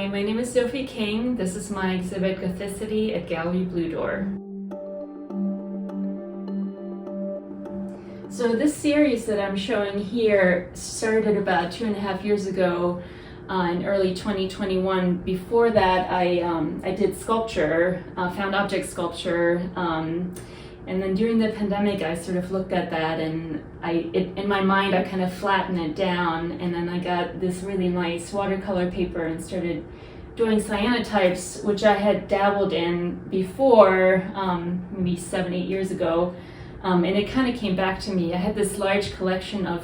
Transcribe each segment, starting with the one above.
Hi, my name is Zofie King. This is my exhibit Gothicity at Gallery Blue Door. So this series that I'm showing here started about 2.5 years ago in early 2021. Before that, I did sculpture, found object sculpture, and then during the pandemic, I sort of looked at that and in my mind, I kind of flattened it down, and then I got this really nice watercolor paper and started doing cyanotypes, which I had dabbled in before, maybe 7-8 years ago. And it kind of came back to me. I had this large collection of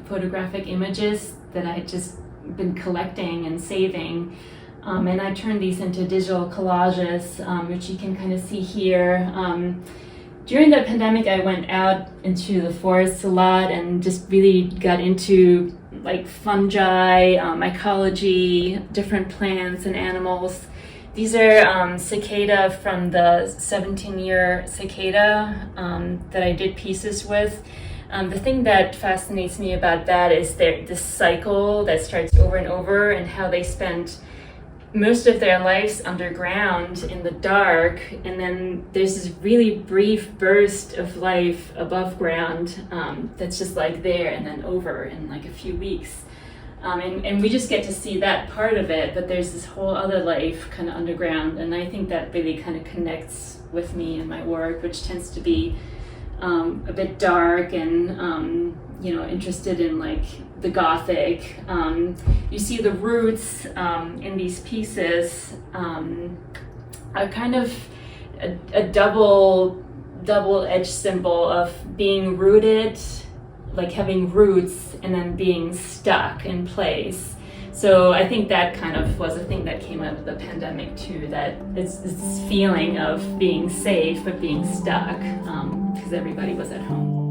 photographic images that I had just been collecting and saving. And I turned these into digital collages, which you can kind of see here. During the pandemic, I went out into the forest a lot and just really got into like fungi, ecology, different plants and animals. These are cicada from the 17-year cicada that I did pieces with. The thing that fascinates me about that is this cycle that starts over and over, and how they spend most of their lives underground in the dark, and then there's this really brief burst of life above ground that's just like there and then over in like a few weeks. And we just get to see that part of it, but there's this whole other life kind of underground, and I think that really kind of connects with me and my work, which tends to be a bit dark and interested in like the Gothic. You see the roots in these pieces are kind of a double-edged symbol of being rooted, like having roots, and then being stuck in place. So I think that kind of was a thing that came out of the pandemic too, that it's this feeling of being safe but being stuck because everybody was at home.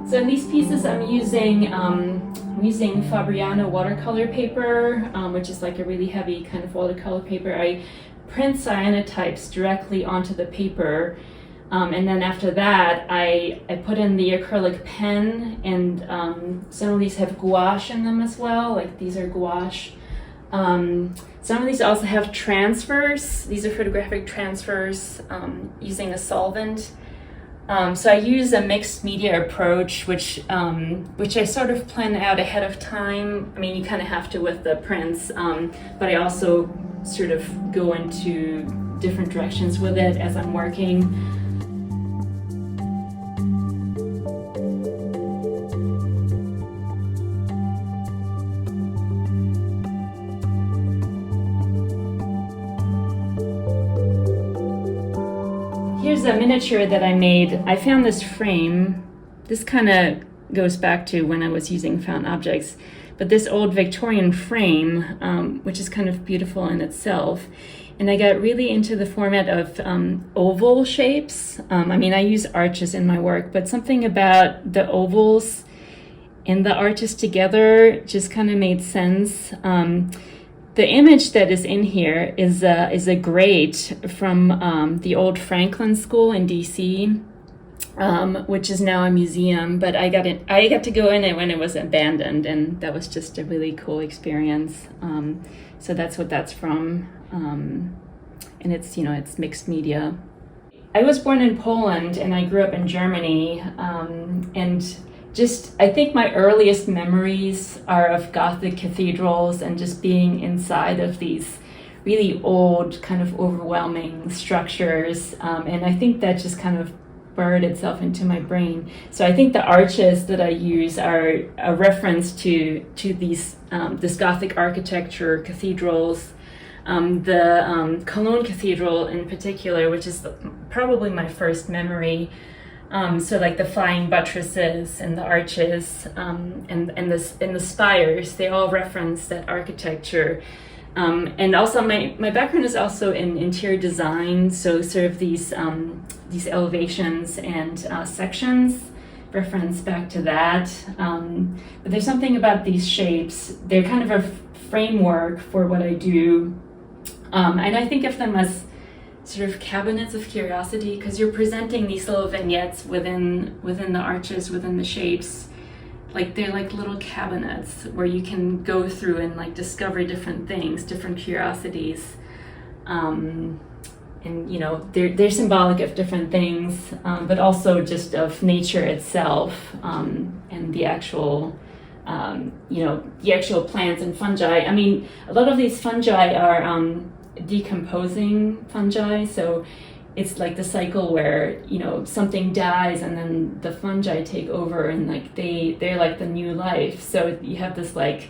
So in these pieces, I'm using Fabriano watercolor paper, which is like a really heavy kind of watercolor paper. I print cyanotypes directly onto the paper, and then after that, I put in the acrylic pen, and some of these have gouache in them as well. Like these are gouache. Some of these also have transfers. These are photographic transfers using a solvent. So I use a mixed media approach, which I sort of plan out ahead of time. I mean, you kind of have to with the prints, but I also sort of go into different directions with it as I'm working. Here's a miniature that I made. I found this frame. This kind of goes back to when I was using found objects, but this old Victorian frame, which is kind of beautiful in itself. And I got really into the format of oval shapes. I mean, I use arches in my work, but something about the ovals and the arches together just kind of made sense. The image that is in here is a grate from the old Franklin School in DC, which is now a museum. But I got to go in it when it was abandoned, and that was just a really cool experience. So that's what that's from, and it's mixed media. I was born in Poland and I grew up in Germany, and I think my earliest memories are of Gothic cathedrals and just being inside of these really old, kind of overwhelming structures. And I think that just kind of burned itself into my brain. So I think the arches that I use are a reference to these this Gothic architecture, cathedrals. The Cologne Cathedral in particular, which is probably my first memory. So like the flying buttresses and the arches and the spires, they all reference that architecture. And also my background is also in interior design, so sort of these elevations and sections reference back to that. But there's something about these shapes. They're kind of a framework for what I do. And I think of them as sort of cabinets of curiosity, because you're presenting these little vignettes within the arches, within the shapes. like they're like little cabinets where you can go through and like discover different things, different curiosities. And you know, they're symbolic of different things, but also just of nature itself, and the actual, you know, the actual plants and fungi. I mean, a lot of these fungi are decomposing fungi, so it's like the cycle where, you know, something dies and then the fungi take over, and like they're like the new life. So you have this like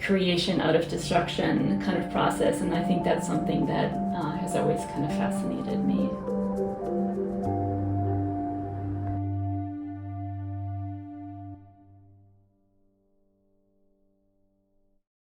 creation out of destruction kind of process, and I think that's something that has always kind of fascinated me.